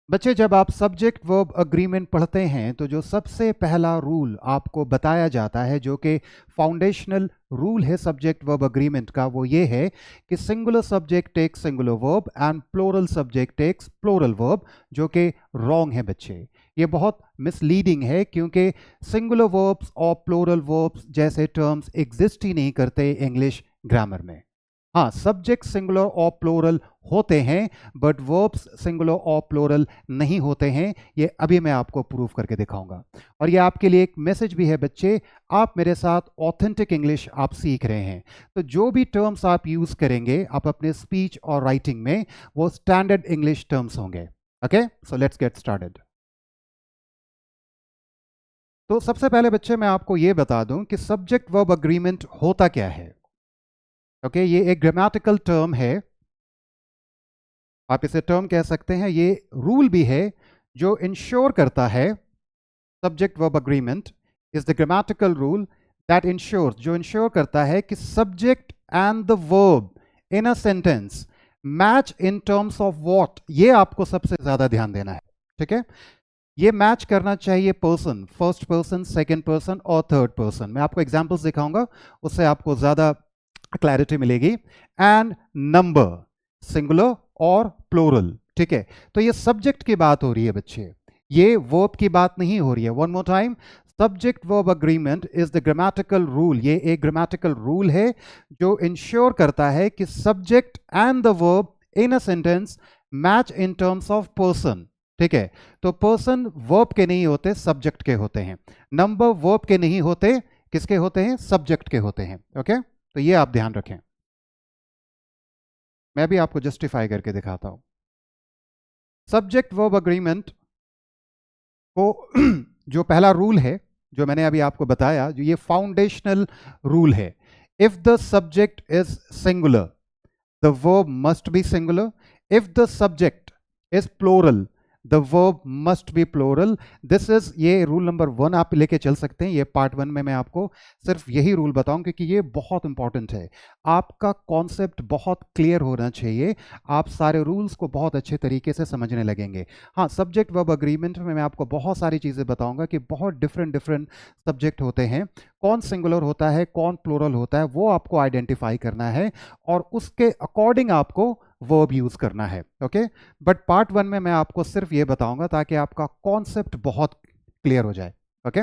बच्चे, जब आप सब्जेक्ट वर्ब अग्रीमेंट पढ़ते हैं तो जो सबसे पहला रूल आपको बताया जाता है, जो कि फाउंडेशनल रूल है सब्जेक्ट वर्ब अग्रीमेंट का, वो ये है कि singular subject takes singular verb and plural subject takes plural verb, जो कि रॉन्ग है बच्चे। ये बहुत मिसलीडिंग है क्योंकि सिंगुलर वर्ब्स और प्लूरल वर्ब्स जैसे टर्म्स एग्जिस्ट ही नहीं करते इंग्लिश ग्रामर में। हाँ, सब्जेक्ट सिंगुलर और प्लूरल होते हैं बट वर्ब्स सिंगुलर और प्लूरल नहीं होते हैं। ये अभी मैं आपको प्रूव करके दिखाऊंगा। और ये आपके लिए एक मैसेज भी है बच्चे, आप मेरे साथ ऑथेंटिक इंग्लिश आप सीख रहे हैं, तो जो भी टर्म्स आप यूज करेंगे आप अपने स्पीच और राइटिंग में, वो स्टैंडर्ड इंग्लिश टर्म्स होंगे। Okay, so let's get started. तो सबसे पहले बच्चे मैं आपको ये बता दूं कि सब्जेक्ट वर्ब अग्रीमेंट होता क्या है। ओके, ये एक ग्रामेटिकल टर्म है, आप इसे टर्म कह सकते हैं। ये रूल भी है जो इंश्योर करता है, subject verb agreement is the grammatical rule that ensures, जो इंश्योर करता है कि subject and the verb in a sentence match in terms of what. ये आपको सबसे ज्यादा ध्यान देना है, ठीक है। ये मैच करना चाहिए person, first person, second person और थर्ड पर्सन। मैं आपको एग्जांपल्स दिखाऊंगा, उससे आपको ज्यादा क्लैरिटी मिलेगी। एंड नंबर, सिंगुलर और प्लूरल, ठीक है। तो ये सब्जेक्ट की बात हो रही है बच्चे, ये वर्ब की बात नहीं हो रही है। One more time, subject verb agreement is the grammatical rule. ये एक ग्रामेटिकल रूल है जो इंश्योर करता है कि subject and the verb in a sentence match in terms of person, ठीक है। तो पर्सन वर्ब के नहीं होते, सब्जेक्ट के होते हैं। नंबर वर्ब के नहीं होते, किसके होते हैं? सब्जेक्ट के होते हैं। ओके, तो ये आप ध्यान रखें। मैं भी आपको जस्टिफाई करके दिखाता हूं। सब्जेक्ट वर्ब अग्रीमेंट को जो पहला रूल है, जो मैंने अभी आपको बताया, जो ये फाउंडेशनल रूल है, if the subject is singular the verb must be singular, if the subject is plural the verb must be plural. This is, ये रूल नंबर 1 आप लेके चल सकते हैं। ये पार्ट 1 में मैं आपको सिर्फ यही रूल बताऊं क्योंकि ये बहुत इंपॉर्टेंट है। आपका कॉन्सेप्ट बहुत क्लियर होना चाहिए, आप सारे रूल्स को बहुत अच्छे तरीके से समझने लगेंगे। हाँ, सब्जेक्ट वर्ब अग्रीमेंट में मैं आपको बहुत सारी चीज़ें बताऊंगा कि बहुत डिफरेंट डिफरेंट सब्जेक्ट होते हैं, कौन सिंगुलर होता है, कौन प्लूरल होता है, वो आपको आइडेंटिफाई करना है और उसके अकॉर्डिंग आपको वर्ब यूज करना है। ओके, बट पार्ट 1 में मैं आपको सिर्फ ये बताऊंगा ताकि आपका कॉन्सेप्ट बहुत क्लियर हो जाए। ओके,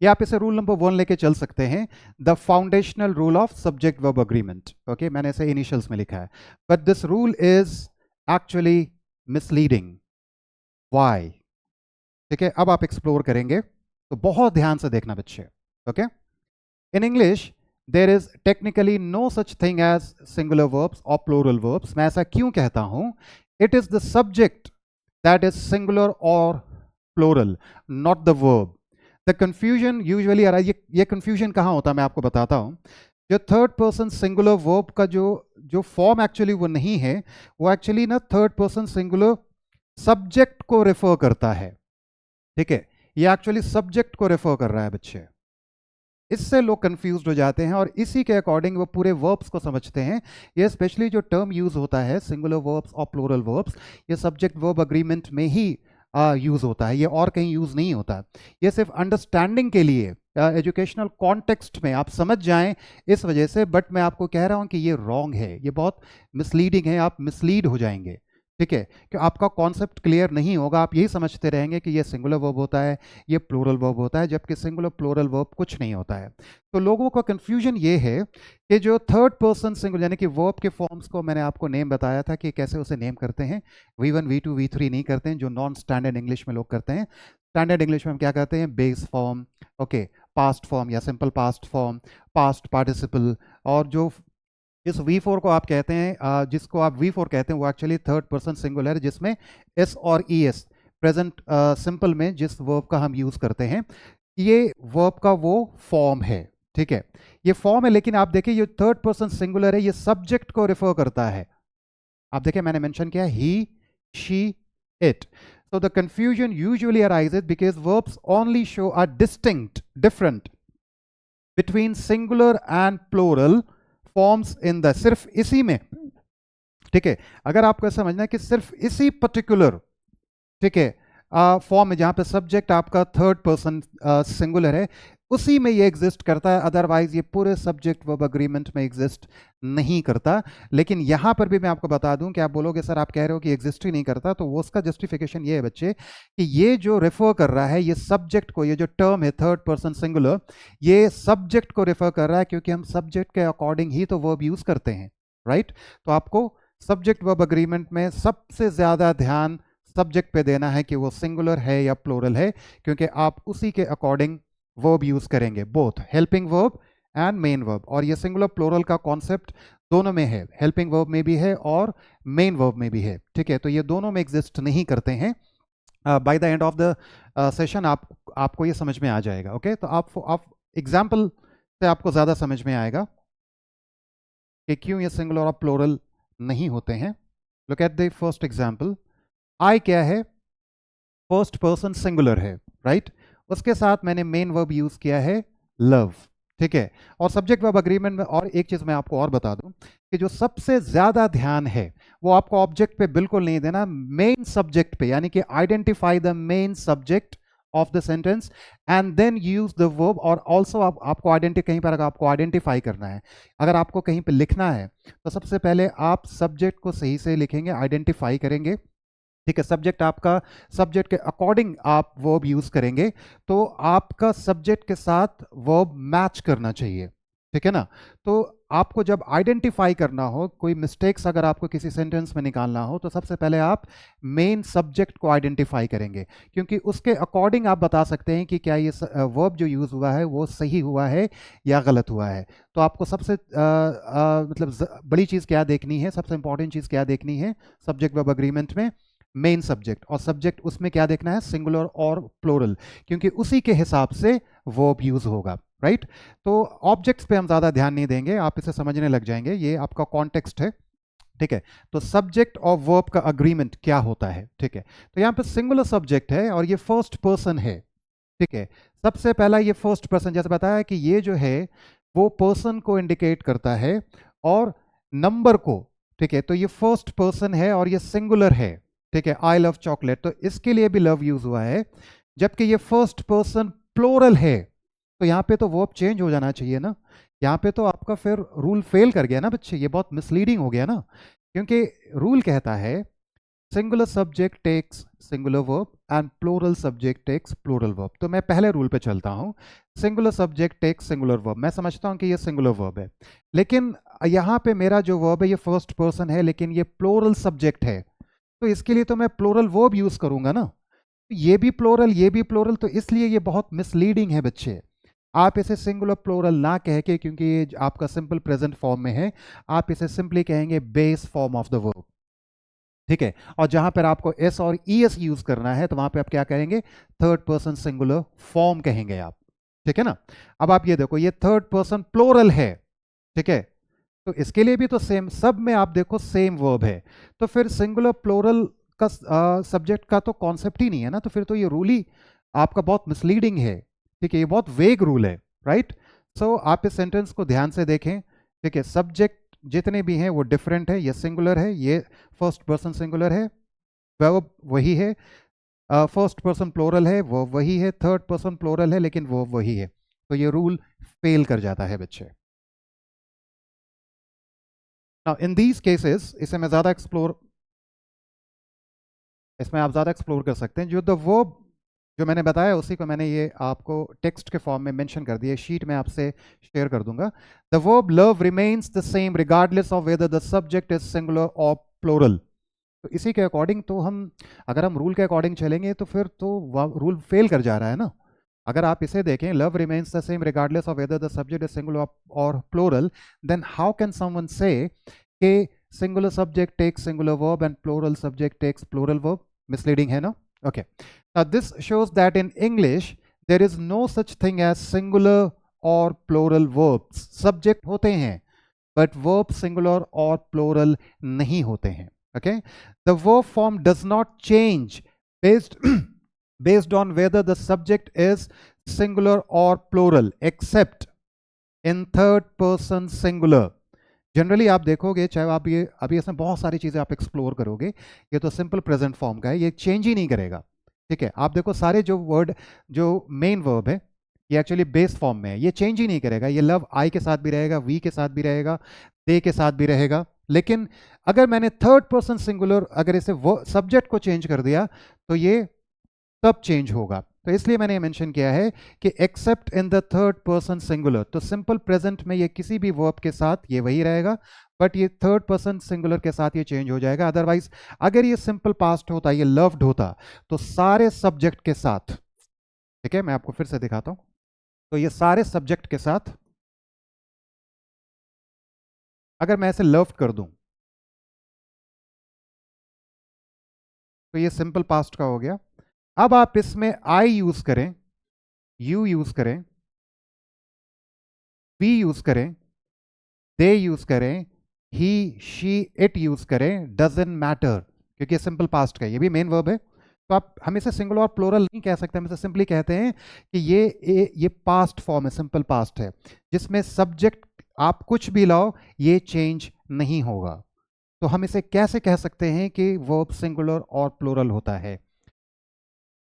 ये आप इसे रूल नंबर 1 लेके चल सकते हैं, the foundational rule of subject verb agreement. Okay, मैंने इसे इनिशियल्स में लिखा है, but this rule is actually misleading. Why? ठीक है, अब आप एक्सप्लोर करेंगे तो बहुत ध्यान से देखना बच्चे। Okay, in English there is technically no such thing as singular verbs और प्लूरल वर्ब्स। मैं ऐसा क्यों कहता हूं? It is the subject that is singular और plural, not the verb. The confusion usually आ रहा है, ये कंफ्यूजन कहाँ होता है मैं आपको बताता हूं। जो थर्ड पर्सन सिंगुलर वर्ब का जो जो फॉर्म एक्चुअली वो नहीं है, वो एक्चुअली ना थर्ड पर्सन सिंगुलर सब्जेक्ट को रेफर करता है, ठीक है। ये एक्चुअली सब्जेक्ट को रेफर कर रहा है बच्चे, इससे लोग कंफ्यूज्ड हो जाते हैं और इसी के अकॉर्डिंग वो पूरे वर्ब्स को समझते हैं। ये स्पेशली जो टर्म यूज होता है सिंगुलर वर्ब्स और प्लूरल वर्ब्स, ये सब्जेक्ट वर्ब अग्रीमेंट में ही यूज होता है, ये और कहीं यूज नहीं होता। ये सिर्फ अंडरस्टैंडिंग के लिए, एजुकेशनल कॉन्टेक्स्ट में आप समझ जाएं इस वजह से, बट मैं आपको कह रहा हूं कि ये रॉन्ग है, ये बहुत मिसलीडिंग है, आप मिसलीड हो जाएंगे, ठीक है। कि आपका कॉन्सेप्ट क्लियर नहीं होगा, आप यही समझते रहेंगे कि ये सिंगुलर वर्ब होता है, ये प्लूरल वर्ब होता है, जबकि सिंगुलर प्लूरल वर्ब कुछ नहीं होता है। तो लोगों का कंफ्यूजन ये है कि जो थर्ड पर्सन सिंगुलर यानी कि वर्ब के फॉर्म्स को मैंने आपको नेम बताया था कि कैसे उसे नेम करते हैं, V1 V2 V3 नहीं करते हैं जो नॉन स्टैंडर्ड इंग्लिश में लोग करते हैं। स्टैंडर्ड इंग्लिश में हम क्या कहते हैं? Base form, okay, past form या simple past form, past participle. और जो इस V4 को आप कहते हैं, जिसको आप V4 कहते हैं, वो एक्चुअली थर्ड पर्सन सिंगुलर है जिसमें S और ES प्रेजेंट सिंपल में जिस वर्ब का हम यूज करते हैं, ये वर्ब का वो फॉर्म है, ठीक है। ये फॉर्म है, लेकिन आप देखिए ये थर्ड पर्सन सिंगुलर है, ये सब्जेक्ट को रेफर करता है। आप देखिए मैंने मेंशन किया he, she, it. So the confusion usually arises because verbs only show a distinct different between singular and plural forms in the, सिर्फ इसी में, ठीक है। अगर आपको समझना है कि सिर्फ इसी पर्टिकुलर ठीक है, फॉर्म में जहां पे सब्जेक्ट आपका थर्ड पर्सन सिंगुलर है, उसी में ये एग्जिस्ट करता है, अदरवाइज ये पूरे सब्जेक्ट वर्ब अग्रीमेंट में एग्जिस्ट नहीं करता। लेकिन यहां पर भी मैं आपको बता दूं कि आप बोलोगे सर आप कह रहे हो कि एग्जिस्ट ही नहीं करता, तो वो उसका जस्टिफिकेशन ये है बच्चे कि ये जो रेफर कर रहा है ये सब्जेक्ट को, ये जो टर्म है थर्ड पर्सन सिंगुलर, ये सब्जेक्ट को रेफर कर रहा है, क्योंकि हम सब्जेक्ट के अकॉर्डिंग ही तो वर्ब यूज करते हैं, राइट। तो आपको सब्जेक्ट वर्ब अग्रीमेंट में सबसे ज्यादा ध्यान सब्जेक्ट पे देना है कि वो सिंगुलर है या प्लूरल है, क्योंकि आप उसी के अकॉर्डिंग वर्ब यूज करेंगे, both helping verb and main verb. और ये सिंगुलर प्लूरल का कॉन्सेप्ट दोनों में है, हेल्पिंग वर्ब में भी है और मेन वर्ब में भी है, ठीक है। तो ये दोनों में एग्जिस्ट नहीं करते हैं। By the end of the session आपको ये समझ में आ जाएगा, ओके। तो आप एग्जाम्पल से आपको ज्यादा समझ में आएगा कि क्यों ये सिंगुलर और प्लूरल नहीं होते हैं। Look at the first example. I क्या है, फर्स्ट पर्सन सिंगुलर है, राइट। उसके साथ मैंने मेन वर्ब यूज किया है लव, ठीक है। और सब्जेक्ट वर्ब अग्रीमेंट में और एक चीज मैं आपको और बता दूं कि जो सबसे ज्यादा ध्यान है वो आपको ऑब्जेक्ट पे बिल्कुल नहीं देना, मेन सब्जेक्ट पे, यानी कि identify the main subject of the sentence and then use the verb. और ऑल्सो आपको कहीं पर अगर आपको आइडेंटिफाई करना है, अगर आपको कहीं पे लिखना है, तो सबसे पहले आप सब्जेक्ट को सही से लिखेंगे, आइडेंटिफाई करेंगे, ठीक है। सब्जेक्ट आपका, सब्जेक्ट के अकॉर्डिंग आप वर्ब यूज करेंगे, तो आपका सब्जेक्ट के साथ वर्ब मैच करना चाहिए, ठीक है ना। तो आपको जब आइडेंटिफाई करना हो, कोई मिस्टेक्स अगर आपको किसी सेंटेंस में निकालना हो, तो सबसे पहले आप मेन सब्जेक्ट को आइडेंटिफाई करेंगे, क्योंकि उसके अकॉर्डिंग आप बता सकते हैं कि क्या ये वर्ब जो यूज हुआ है वो सही हुआ है या गलत हुआ है। तो आपको सबसे मतलब बड़ी चीज क्या देखनी है, सबसे इंपॉर्टेंट चीज क्या देखनी है सब्जेक्ट वर्ब अग्रीमेंट में, मेन सब्जेक्ट। और सब्जेक्ट उसमें क्या देखना है, सिंगुलर और प्लूरल, क्योंकि उसी के हिसाब से वर्ब यूज होगा, राइट। तो ऑब्जेक्ट्स पे हम ज्यादा ध्यान नहीं देंगे, आप इसे समझने लग जाएंगे, ये आपका कॉन्टेक्स्ट है, ठीक है। तो सब्जेक्ट और वर्ब का अग्रीमेंट क्या होता है, ठीक है। तो यहां पे सिंगुलर सब्जेक्ट है और ये फर्स्ट पर्सन है, ठीक है। सबसे पहला ये फर्स्ट पर्सन, जैसे बताया कि ये जो है वो पर्सन को इंडिकेट करता है और नंबर को, ठीक है। तो ये फर्स्ट पर्सन है और ये सिंगुलर है, ठीक है। आई लव चॉकलेट, तो इसके लिए भी लव यूज हुआ है। जबकि ये फर्स्ट पर्सन प्लोरल है, तो यहां पे तो वर्ब चेंज हो जाना चाहिए ना, यहां पे तो आपका फिर रूल फेल कर गया ना बच्चे, ये बहुत मिसलीडिंग हो गया ना, क्योंकि रूल कहता है singular subject takes singular verb and plural subject takes plural verb. तो मैं पहले रूल पे चलता हूं, singular subject takes singular verb, मैं समझता हूं कि ये सिंगुलर वर्ब है, लेकिन यहां पे मेरा जो वर्ब है ये फर्स्ट पर्सन है, लेकिन ये प्लूरल सब्जेक्ट है, तो इसके लिए तो मैं प्लूरल वर्ब यूज करूंगा ना, ये भी प्लूरल ये भी प्लूरल, तो इसलिए ये बहुत मिसलीडिंग है बच्चे। आप इसे सिंगुलर प्लूरल ना कह के, क्योंकि ये आपका सिंपल प्रेजेंट फॉर्म में है, आप इसे सिंपली कहेंगे base form of the verb, ठीक है। और जहां पर आपको एस और ईएस यूज करना है, तो वहां पे आप क्या कहेंगे, थर्ड पर्सन सिंगुलर फॉर्म कहेंगे आप, ठीक है ना। अब आप ये देखो, ये थर्ड पर्सन प्लूरल है, ठीक है। तो इसके लिए भी तो सेम, सब में आप देखो सेम वर्ब है, तो फिर सिंगुलर प्लूरल का सब्जेक्ट का तो कॉन्सेप्ट ही नहीं है ना, तो फिर तो ये रूल ही आपका बहुत मिसलीडिंग है, ठीक है। ये बहुत वेग रूल है, राइट। सो आप इस सेंटेंस को ध्यान से देखें, ठीक है। सब्जेक्ट जितने भी हैं वो डिफरेंट है, ये सिंगुलर है, ये फर्स्ट पर्सन सिंगुलर है, वर्ब वही है, फर्स्ट पर्सन प्लूरल है वो वही है, थर्ड पर्सन प्लूरल है लेकिन वो वही है, तो ये रूल फेल कर जाता है बच्चे। Now, in these cases, इसे मैं ज़्यादा एक्सप्लोर, इसमें आप ज़्यादा एक्सप्लोर कर सकते हैं, जो द वर्ब जो मैंने बताया उसी को मैंने ये आपको टेक्स्ट के फॉर्म में मेंशन कर दिया, शीट में आपसे शेयर कर दूंगा। The verb love remains the same regardless of whether the subject is singular और प्लूरल। तो इसी के अकॉर्डिंग तो हम, अगर हम रूल के अकॉर्डिंग चलेंगे तो फिर तो रूल फेल कर जा रहा है ना। अगर आप इसे देखें, love remains the same regardless of whether the subject is singular और plural, then how can someone say कि singular subject takes singular verb and plural subject takes plural verb? Misleading है ना। Okay, now this shows that in English there is no such thing as singular और plural verbs. Subject होते हैं but verb singular और plural नहीं होते हैं। Okay, the verb form does not change based on whether the subject is singular or plural except in third person singular, generally आप देखोगे, चाहे आप ये अभी इसमें बहुत सारी चीज़ें आप एक्सप्लोर करोगे, ये तो सिंपल प्रेजेंट फॉर्म का है, ये चेंज ही नहीं करेगा। ठीक है, आप देखो सारे जो वर्ड, जो मेन वर्ब है, ये एक्चुअली बेस फॉर्म में है, ये चेंज ही नहीं करेगा। ये लव आई के साथ भी रहेगा, वी के साथ भी रहेगा, दे के साथ भी रहेगा। लेकिन अगर मैंने थर्ड पर्सन सिंगुलर, अगर इसे सब्जेक्ट को चेंज कर दिया, तो ये तब चेंज होगा। तो इसलिए मैंने मेंशन किया है कि accept in the third person singular, तो सिंपल प्रेजेंट में ये किसी भी वर्ब के साथ ये वही रहेगा, बट ये थर्ड पर्सन सिंगुलर के साथ ये चेंज हो जाएगा। अदरवाइज अगर ये सिंपल पास्ट होता, ये लव्ड होता, तो सारे सब्जेक्ट के साथ, ठीक है, मैं आपको फिर से दिखाता हूं, तो ये सारे सब्जेक्ट के साथ अगर मैं ऐसे लव्ड कर दूं, तो ये सिंपल पास्ट का हो गया। अब आप इसमें आई यूज करें, यू यूज करें, वी यूज करें, दे यूज करें, ही शी इट यूज करें, डजंट मैटर, क्योंकि सिंपल पास्ट का, ये भी मेन वर्ब है। तो आप हम इसे सिंगुलर और प्लूरल नहीं कह सकते, हम इसे सिंपली कहते हैं कि ये पास्ट फॉर्म है, सिंपल पास्ट है, जिसमें सब्जेक्ट आप कुछ भी लाओ ये चेंज नहीं होगा। तो हम इसे कैसे कह सकते हैं कि वर्ब सिंगुलर और प्लूरल होता है,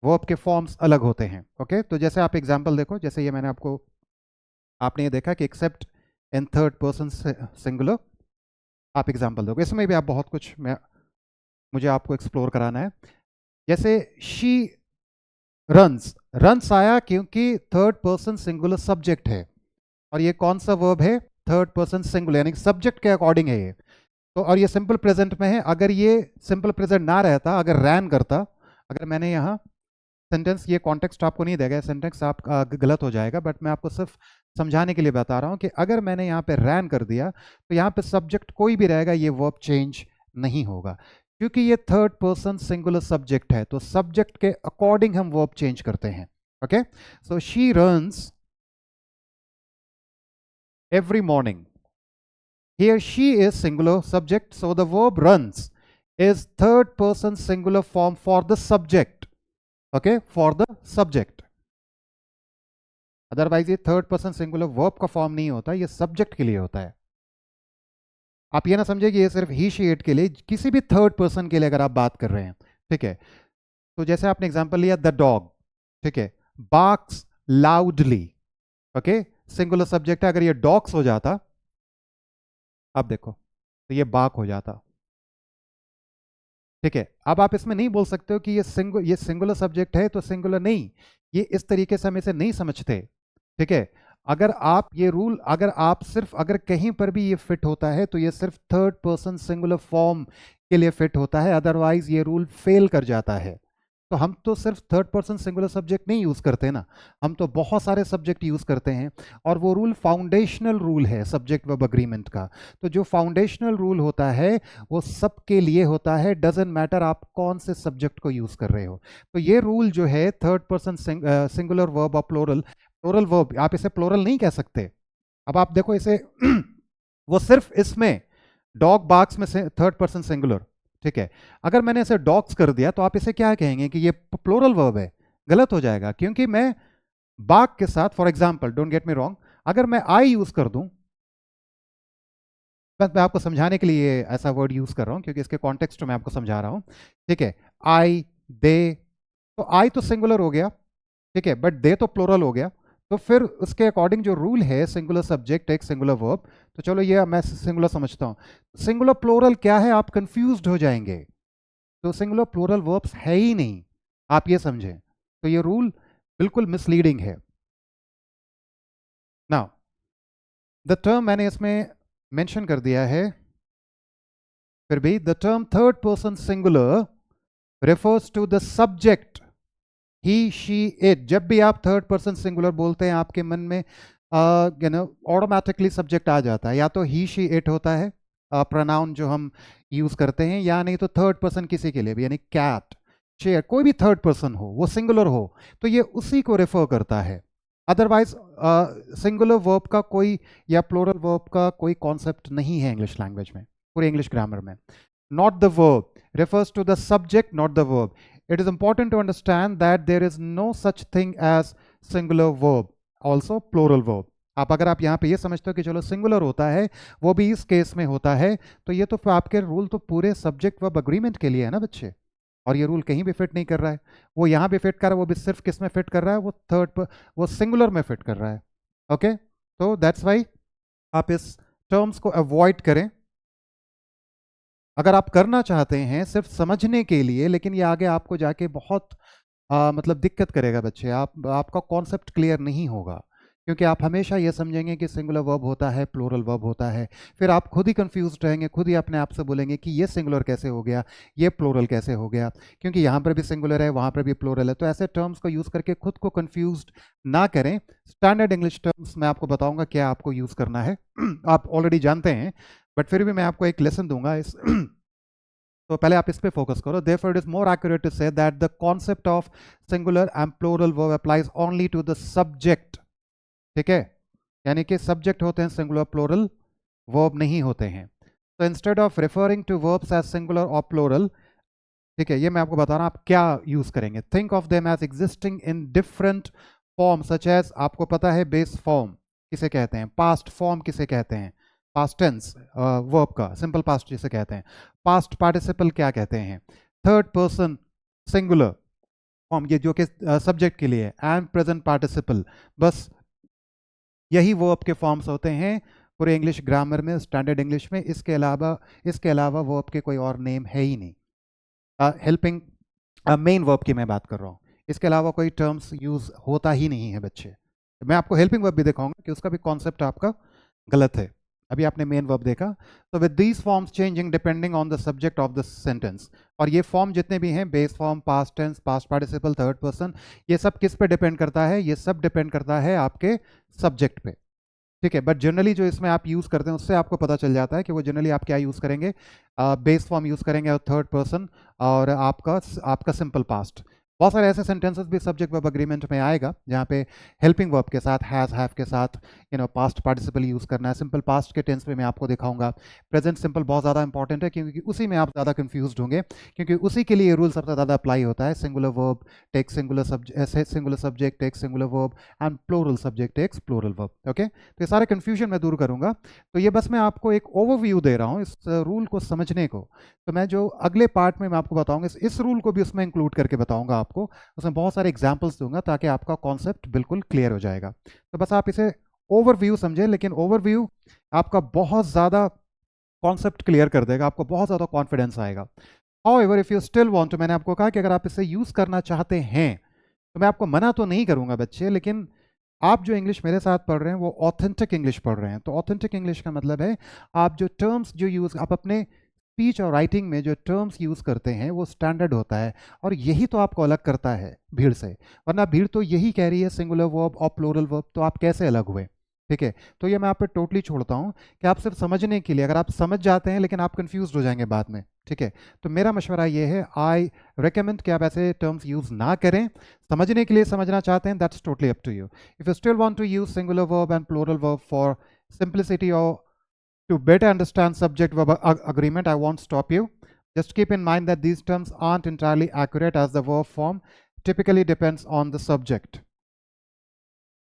वर्ब के फॉर्म्स अलग होते हैं। ओके, तो जैसे आप एग्जांपल देखो, जैसे ये मैंने आपने ये देखा कि accept in third person singular, आप एग्जांपल दोगे, इसमें भी आप बहुत कुछ मुझे आपको एक्सप्लोर कराना है। जैसे शी रन्स, रन्स आया क्योंकि थर्ड पर्सन सिंगुलर सब्जेक्ट है, और ये कौन सा वर्ब है, थर्ड पर्सन सिंगुलर, यानी सब्जेक्ट के अकॉर्डिंग है ये। तो और ये सिंपल प्रेजेंट में है। अगर ये सिंपल प्रेजेंट ना रहता, अगर रैन करता, अगर मैंने यहाँ सेंटेंस, ये कॉन्टेक्स्ट आपको नहीं देगा, सेंटेंस आप गलत हो जाएगा, बट मैं आपको सिर्फ समझाने के लिए बता रहा हूँ कि अगर मैंने यहाँ पे रैन कर दिया, तो यहाँ पे सब्जेक्ट कोई भी रहेगा, ये वर्ब चेंज नहीं होगा, क्योंकि ये थर्ड पर्सन सिंगुलर सब्जेक्ट है। तो सब्जेक्ट के अकॉर्डिंग हम वर्ब चेंज करते हैं। Okay, so she runs every morning. Here she is singular subject, so the verb runs is third person singular form for the subject. Okay, for the subject. Otherwise ये third person singular verb का form नहीं होता, ये subject के लिए होता है। आप ये ना समझे कि ये सिर्फ ही शी इट के लिए, किसी भी थर्ड पर्सन के लिए अगर आप बात कर रहे हैं। ठीक है, तो जैसे आपने एग्जांपल लिया द डॉग, ठीक है, barks loudly, okay, singular subject है। अगर ये डॉग्स हो जाता, अब देखो, तो ये बार्क हो जाता। ठीक है, अब आप इसमें नहीं बोल सकते हो कि ये सिंगुलर सब्जेक्ट है तो सिंगुलर नहीं, ये इस तरीके से हम इसे नहीं समझते। ठीक है, अगर आप ये रूल, अगर आप सिर्फ, अगर कहीं पर भी ये फिट होता है तो ये सिर्फ थर्ड पर्सन सिंगुलर फॉर्म के लिए फिट होता है, अदरवाइज ये रूल फेल कर जाता है। तो हम तो सिर्फ थर्ड पर्सन सिंगुलर सब्जेक्ट नहीं यूज करते ना, हम तो बहुत सारे सब्जेक्ट यूज करते हैं, और वो रूल फाउंडेशनल रूल है सब्जेक्ट वर्ब एग्रीमेंट का। तो जो फाउंडेशनल रूल होता है वो सबके लिए होता है, डजंट मैटर आप कौन से सब्जेक्ट को यूज कर रहे हो। तो ये रूल जो है थर्ड पर्सन सिंगुलर वर्ब और प्लोरल वर्ब, आप इसे प्लोरल नहीं कह सकते। अब आप देखो इसे वो सिर्फ इसमें डॉग बार्क्स में से थर्ड पर्सन सिंगुलर, ठीक है, अगर मैंने इसे डॉग्स कर दिया तो आप इसे क्या कहेंगे कि ये प्लोरल वर्ब है, गलत हो जाएगा, क्योंकि मैं बाग के साथ, for example, don't get me wrong, अगर मैं आई यूज कर दूं, मैं आपको समझाने के लिए ऐसा वर्ड यूज कर रहा हूं क्योंकि इसके कॉन्टेक्स्ट में मैं आपको समझा रहा हूं। ठीक है, आई, दे, तो आई तो सिंगुलर हो गया, ठीक है, बट दे तो प्लोरल हो गया। तो फिर उसके अकॉर्डिंग जो रूल है, सिंगुलर सब्जेक्ट एक सिंगुलर वर्ब, तो चलो ये मैं सिंगुलर समझता हूं, सिंगुलर प्लोरल क्या है आप कंफ्यूज्ड हो जाएंगे। तो सिंगुलर प्लूरल वर्ब्स है ही नहीं, आप ये समझें, तो ये रूल बिल्कुल मिसलीडिंग है। नाउ द टर्म मैंने इसमें मेंशन कर दिया है, फिर भी the term third person singular refers to the subject he she it. जब भी आप थर्ड पर्सन सिंगुलर बोलते हैं आपके मन में ऑटोमेटिकली सब्जेक्ट आ जाता है, या तो ही शी इट होता है प्रोनाउन जो हम यूज करते हैं, या नहीं तो थर्ड पर्सन किसी के लिए भी, यानी कैट, चेयर, कोई भी थर्ड पर्सन हो, वो सिंगुलर हो तो ये उसी को रेफर करता है। अदरवाइज सिंगुलर वर्ब का कोई या प्लूरल वर्ब का कोई कॉन्सेप्ट नहीं है इंग्लिश लैंग्वेज में, पूरे इंग्लिश ग्रामर में। Not the verb refers to the subject, not the verb. It is important to understand that there is no such thing as singular verb, also plural verb. अगर आप यहाँ पे ये समझते हो कि चलो सिंगुलर होता है, वो भी इस केस में होता है, तो ये तो फिर आपके रूल तो पूरे सब्जेक्ट वर्ब अग्रीमेंट के लिए है ना बच्चे, और ये रूल कहीं भी फिट नहीं कर रहा है। वो यहाँ भी फिट कर रहा है, वो भी सिर्फ किस में फिट कर रहा है, वो थर्ड पर, वो सिंगुलर में फिट कर रहा है। ओके, तो दैट्स वाई आप इस टर्म्स को अवॉइड करें। अगर आप करना चाहते हैं सिर्फ समझने के लिए, लेकिन ये आगे आपको जाके बहुत मतलब दिक्कत करेगा बच्चे, आपका कॉन्सेप्ट क्लियर नहीं होगा, क्योंकि आप हमेशा ये समझेंगे कि सिंगुलर वर्ब होता है, प्लूरल वर्ब होता है, फिर आप खुद ही कंफ्यूज रहेंगे, खुद ही अपने आप से बोलेंगे कि ये सिंगुलर कैसे हो गया, ये प्लूरल कैसे हो गया, क्योंकि यहाँ पर भी सिंगुलर है, वहाँ पर भी प्लूरल है। तो ऐसे टर्म्स को यूज़ करके खुद को कंफ्यूज ना करें। स्टैंडर्ड इंग्लिश टर्म्स मैं आपको बताऊंगा क्या आपको यूज़ करना है आप ऑलरेडी जानते हैं, बट फिर भी मैं आपको एक लेसन दूंगा इस तो पहले आप इस पे फोकस करो। Therefore it is more accurate to say that the concept of singular and plural verb applies only to the subject। ठीक है, यानी कि सब्जेक्ट होते हैं सिंगुलर, प्लूरल वर्ब नहीं होते हैं। तो instead of referring to verbs as singular और प्लूरल, ठीक है, ये मैं आपको बता रहा हूं आप क्या यूज करेंगे। Think of them as existing in different form, such as, आपको पता है बेस फॉर्म किसे कहते हैं, पास्ट फॉर्म किसे कहते हैं, पास्ट टेंस वर्ब का सिंपल पास्ट जिसे कहते हैं, पास्ट पार्टिसिपल क्या कहते हैं, थर्ड पर्सन सिंगुलर फॉर्म ये जो कि सब्जेक्ट के लिए, एंड प्रेजेंट पार्टिसिपल, बस यही वर्ब के फॉर्म्स होते हैं पूरे इंग्लिश ग्रामर में, स्टैंडर्ड इंग्लिश में। इसके अलावा वर्ब के कोई और नेम है ही नहीं। हेल्पिंग मेन वर्ब की मैं बात कर रहा हूँ, इसके अलावा कोई टर्म्स यूज होता ही नहीं है बच्चे। मैं आपको हेल्पिंग वर्ब भी दिखाऊंगा कि उसका भी कॉन्सेप्ट आपका गलत है। अभी आपने मेन वर्ब देखा। तो with these forms changing depending on the subject of the sentence, और ये फॉर्म जितने भी हैं, base form, past tense, past participle, third person, ये सब किस पे डिपेंड करता है, ये सब डिपेंड करता है आपके सब्जेक्ट पे। ठीक है, बट जनरली जो इसमें आप यूज़ करते हैं उससे आपको पता चल जाता है कि वो जनरली आप क्या यूज़ करेंगे, बेस फॉर्म यूज़ करेंगे और थर्ड पर्सन, और आपका सिंपल पास्ट। बहुत सारे ऐसे सेंटेंसेस भी सब्जेक्ट वर्ब अग्रीमेंट में आएगा जहाँ पे हेल्पिंग वर्ब के साथ, हैज़, हैव के साथ पास्ट पार्टिसिपल यूज़ करना है। सिंपल पास्ट के टेंस में मैं आपको दिखाऊंगा। प्रेजेंट सिंपल बहुत ज़्यादा इंपॉर्टेंट है, क्योंकि उसी में आप ज़्यादा कंफ्यूज होंगे, क्योंकि उसी के लिए रूल सबसे ज़्यादा अप्लाई होता है। Singular verb takes singular subject, singular subject takes singular verb, and plural subject takes plural verb. Okay, तो ये सारे कन्फ्यूजन मैं दूर करूँगा। तो ये बस मैं आपको एक ओवरव्यू दे रहा हूँ इस रूल को समझने को। तो मैं जो अगले पार्ट में मैं आपको बताऊँगा, इस रूल को भी उसमें इंक्लूड करके बताऊँगा आपको, उसमें बहुत सारे एग्जाम्पल्स दूंगा ताकि आपका कॉन्सेप्ट बिल्कुल क्लियर हो जाएगा। तो बस आप इसे ओवरव्यू समझें, लेकिन ओवरव्यू आपका बहुत ज़्यादा कॉन्सेप्ट क्लियर कर देगा, आपको बहुत ज़्यादा कॉन्फिडेंस आएगा। However, if you still want to, मैंने आपको कहा कि अगर आप इसे यूज़ करना चाहते हैं तो मैं आपको मना तो नहीं करूँगा बच्चे, लेकिन आप जो इंग्लिश मेरे साथ पढ़ रहे हैं वो ऑथेंटिक इंग्लिश पढ़ रहे हैं। तो ऑथेंटिक इंग्लिश का मतलब है आप जो टर्म्स जो यूज़, आप अपने स्पीच और राइटिंग में जो टर्म्स यूज़ करते हैं वो स्टैंडर्ड होता है, और यही तो आपको अलग करता है भीड़ से। वरना भीड़ तो यही कह रही है सिंगुलर वर्ब और प्लूरल वर्ब, तो आप कैसे अलग हुए। ठीक है, तो ये मैं आप पे टोटली छोड़ता हूँ कि आप सिर्फ समझने के लिए, अगर आप समझ जाते हैं लेकिन आप कंफ्यूज हो जाएंगे बाद में। ठीक है, तो मेरा मशवरा ये है, आई रेकमेंड कि आप ऐसे टर्म्स यूज़ ना करें। समझने के लिए समझना चाहते हैं, that's totally up to you. If you still want to use singular verb and plural verb for simplicity or to better understand subject verb agreement, I won't stop you. Just keep in mind that these terms aren't entirely accurate as the verb form typically depends on the subject.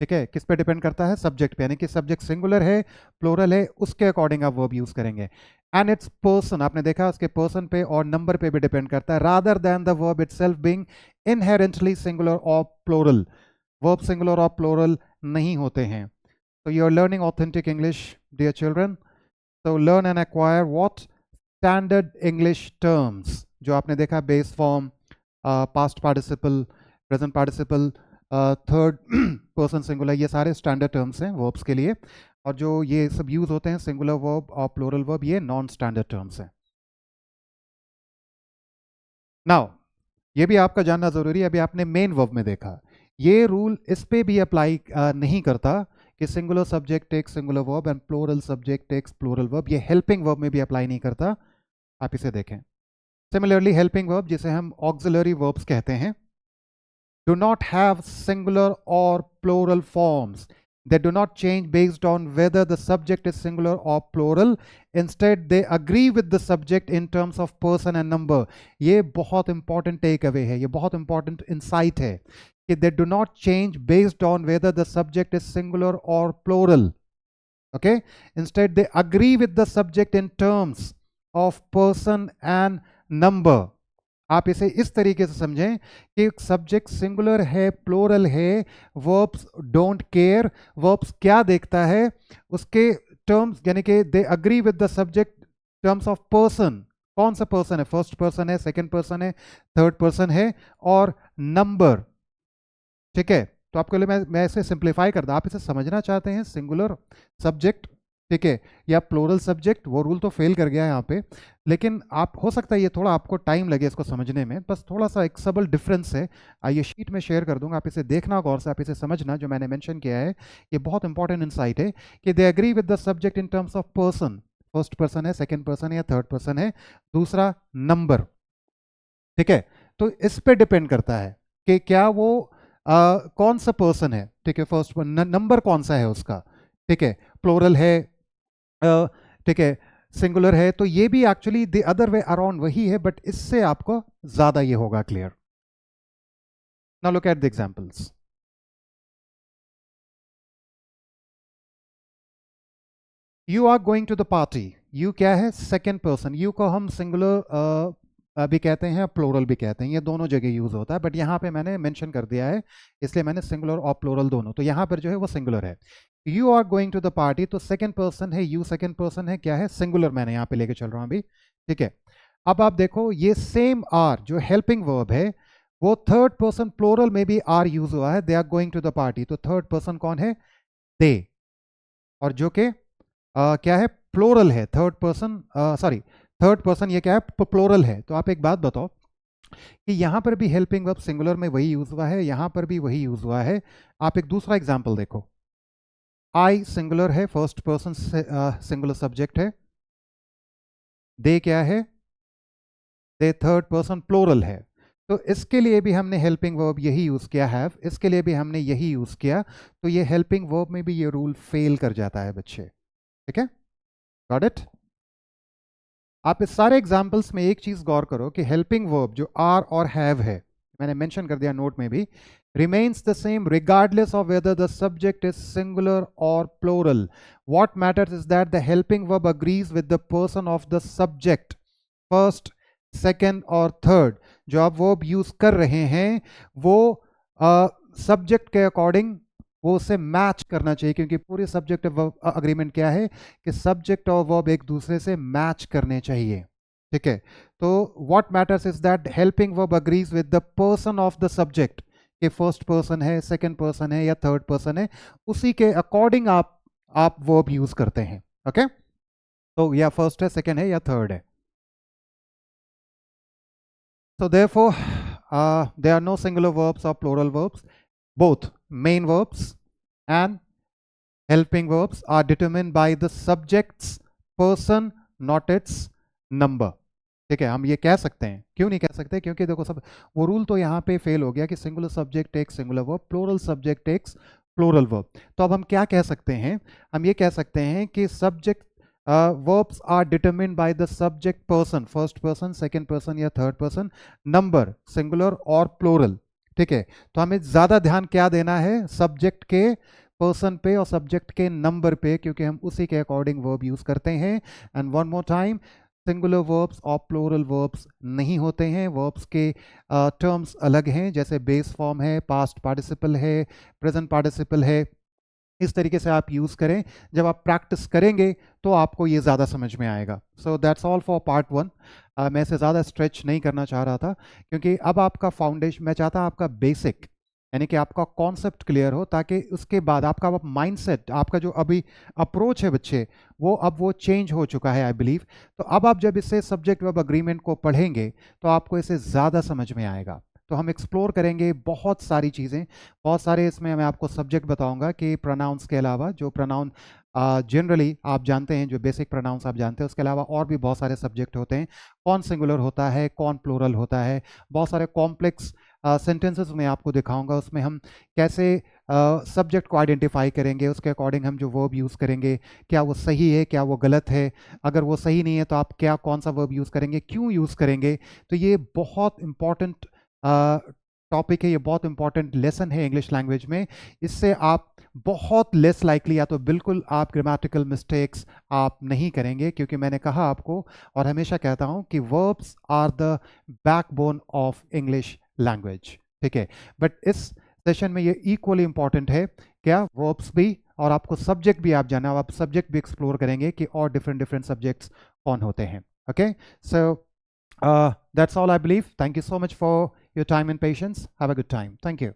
ठीक है, किस पे depend करता है, subject पे, यानी कि subject singular है, प्लूरल है, उसके अकॉर्डिंग आप वर्ब यूज करेंगे। एंड इट्स पर्सन, आपने देखा उसके पर्सन पे और नंबर पे भी डिपेंड करता है, rather than the verb itself being inherently singular और प्लूरल। वर्ब सिंगुलर और प्लूरल नहीं होते हैं। So you are learning authentic English, dear children. So learn and acquire what standard English terms, जो आपने देखा base form, past participle, present participle, third person singular, ये सारे स्टैंडर्ड टर्म्स हैं वर्ब्स के लिए, और जो ये सब यूज होते हैं सिंगुलर वर्ब और प्लूरल वर्ब, ये नॉन स्टैंडर्ड टर्म्स हैं। नाउ ये भी आपका जानना जरूरी है। अभी आपने मेन वर्ब में देखा, ये रूल इस पे भी अप्लाई नहीं करता कि singular subject takes singular verb and plural subject takes plural verb, ये हेल्पिंग वर्ब में भी अप्लाई नहीं करता। आप इसे देखें। सिमिलरली हेल्पिंग वर्ब, जिसे हम ऑक्सिलरी वर्ब्स कहते हैं, do not have singular or plural forms. They do not change based on whether the subject is singular or plural. Instead, they agree with the subject in terms of person and number. ये बहुत important take away है, ये बहुत important insight है कि they do not change based on whether the subject is singular और plural. Okay, instead they agree with the subject in terms of person and number. आप इसे इस तरीके से समझें कि सब्जेक्ट सिंगुलर है, प्लूरल है, वर्ब्स डोंट केयर. वर्ब्स क्या देखता है, उसके टर्म्स, यानी कि they agree with the subject terms of person. कौन सा पर्सन है, फर्स्ट पर्सन है, सेकंड पर्सन है, थर्ड पर्सन है, और नंबर. ठीक है, तो आपके लिए मैं इसे सिंप्लीफाई कर दूं. आप इसे समझना चाहते हैं सिंगुलर सब्जेक्ट, ठीक है, या प्लूरल सब्जेक्ट, वो रूल तो फेल कर गया है यहाँ पे, लेकिन आप हो सकता है ये थोड़ा आपको टाइम लगे इसको समझने में, बस थोड़ा सा एक सबल डिफरेंस है. ये शीट में शेयर कर दूंगा, आप इसे देखना गौर से, आप इसे समझना. जो मैंने मेंशन किया है ये बहुत इंपॉर्टेंट इनसाइट है कि they agree with the subject in terms of person. First person है, सेकेंड पर्सन है या थर्ड पर्सन है, दूसरा नंबर. ठीक है, तो इस पे डिपेंड करता है कि क्या वो कौन सा पर्सन है. ठीक है, फर्स्ट नंबर कौन सा है उसका. ठीक है, प्लूरल है, ठीक है, सिंगुलर है, तो ये भी actually the other way around वही है, बट इससे आपको ज्यादा ये होगा clear. Now look at the examples. You are going to the party. You क्या है, सेकेंड पर्सन. यू को हम सिंगुलर भी कहते हैं, प्लूरल भी कहते हैं, ये दोनों जगह यूज होता है, बट यहाँ पे मैंने मेंशन कर दिया है, इसलिए मैंने सिंगुलर और प्लूरल दोनों. तो यहाँ पर जो है वो सिंगुलर है. You are going to the party, तो सेकेंड पर्सन है, यू सेकेंड पर्सन है, क्या है, सिंगुलर. मैंने यहाँ पे लेके चल रहा हूँ अभी. ठीक है, अब आप देखो ये सेम आर जो हेल्पिंग वर्ब है, वो थर्ड पर्सन प्लूरल में भी आर यूज हुआ है. They are going to the party, तो थर्ड पर्सन कौन है, दे. और जो कि क्या है, प्लूरल है. Third person, sorry, third person ये क्या है, प्लूरल है. तो आप एक बात बताओ कि यहां पर भी हेल्पिंग वर्ब सिंगुलर में वही यूज हुआ है, यहां पर भी वही यूज हुआ है. आप एक दूसरा एग्जांपल देखो. आई सिंगुलर है, फर्स्ट पर्सन सिंगुलर सब्जेक्ट है. दे क्या है, दे थर्ड पर्सन प्लूरल है. तो इसके लिए भी हमने हेल्पिंग वर्ब यही यूज किया, हैव. इसके लिए भी हमने यही यूज किया. तो ये हेल्पिंग वर्ब में भी ये रूल फेल कर जाता है बच्चे. ठीक है, गॉट इट. आप इस सारे एग्जाम्पल्स में एक चीज गौर करो कि हेल्पिंग वर्ब जो आर और हैव है, मैंने मेंशन कर दिया नोट में भी, remains the same regardless of whether the subject is singular or plural. What matters is that the helping verb agrees with the person of the subject, first, second और third. जो आप verb use कर रहे हैं वो subject के according वो उसे मैच करना चाहिए, क्योंकि पूरी सब्जेक्ट अग्रीमेंट क्या है कि सब्जेक्ट और वर्ब एक दूसरे से मैच करने चाहिए. ठीक है, तो what matters is that helping verb agrees with the person of the subject, कि फर्स्ट पर्सन है, सेकंड पर्सन है या थर्ड पर्सन है, उसी के अकॉर्डिंग आप वर्ब यूज करते हैं. ओके, तो या फर्स्ट है, सेकंड है या थर्ड है. So therefore, there are no singular verbs or plural verbs. Both main verbs and helping verbs are determined by the subject's person, not its number. ठीक है, हम ये कह सकते हैं. क्यों नहीं कह सकते, क्योंकि देखो सब वो रूल तो यहाँ पे फेल हो गया कि singular subject takes singular verb, plural subject takes plural verb. तो अब हम क्या कह सकते हैं, हम ये कह सकते हैं कि subject verbs are determined by the subject person, first person, second person या third person, number singular और plural. ठीक है, तो हमें ज़्यादा ध्यान क्या देना है, सब्जेक्ट के पर्सन पे और सब्जेक्ट के नंबर पे, क्योंकि हम उसी के अकॉर्डिंग वर्ब यूज़ करते हैं. And one more time, singular verbs और प्लूरल वर्ब्स नहीं होते हैं. वर्ब्स के टर्म्स अलग हैं, जैसे बेस फॉर्म है, पास्ट पार्टिसिपल है, प्रेजेंट पार्टिसिपल है. इस तरीके से आप यूज़ करें. जब आप प्रैक्टिस करेंगे तो आपको ये ज़्यादा समझ में आएगा. So that's all for part 1. मैं इसे ज़्यादा स्ट्रेच नहीं करना चाह रहा था, क्योंकि अब आपका फाउंडेशन, मैं चाहता आपका बेसिक, यानी कि आपका कॉन्सेप्ट क्लियर हो, ताकि उसके बाद आपका माइंडसेट, आपका जो अभी अप्रोच है बच्चे, वो चेंज हो चुका है आई बिलीव. तो अब आप जब इससे सब्जेक्ट वर्ब अग्रीमेंट को पढ़ेंगे तो आपको इसे ज़्यादा समझ में आएगा. तो हम एक्सप्लोर करेंगे बहुत सारी चीज़ें, बहुत सारे. इसमें मैं आपको सब्जेक्ट बताऊंगा कि प्रोनाउंस के अलावा, जो प्रोनाउन जनरली आप जानते हैं, जो बेसिक प्रोनाउंस आप जानते हैं, उसके अलावा और भी बहुत सारे सब्जेक्ट होते हैं. कौन सिंगुलर होता है, कौन प्लूरल होता है, बहुत सारे कॉम्प्लेक्स सेंटेंसेस में आपको दिखाऊंगा. उसमें हम कैसे सब्जेक्ट को आइडेंटिफाई करेंगे, उसके अकॉर्डिंग हम जो वर्ब यूज़ करेंगे, क्या वो सही है, क्या वो गलत है, अगर वो सही नहीं है तो आप कौन सा वर्ब यूज़ करेंगे, क्यों यूज़ करेंगे. तो ये बहुत इंपॉर्टेंट टॉपिक है, ये बहुत इंपॉर्टेंट लेसन है इंग्लिश लैंग्वेज में। इससे आप बहुत लेस लाइकली या तो बिल्कुल आप ग्रामेटिकल मिस्टेक्स आप नहीं करेंगे, क्योंकि मैंने कहा आपको और हमेशा कहता हूँ कि verbs are the backbone of English language, ठीक है। बट इस सेशन में ये इक्वली इंपॉर्टेंट है, क्या वर्ब्स भी और आपको सब्जेक्ट भी आप जाना, आप सब्जेक्ट भी एक्सप्लोर करेंगे कि और डिफरेंट डिफरेंट सब्जेक्ट्स कौन होते हैं। Okay, so that's all I believe. Thank you so much for your time and patience. Have a good time. Thank you.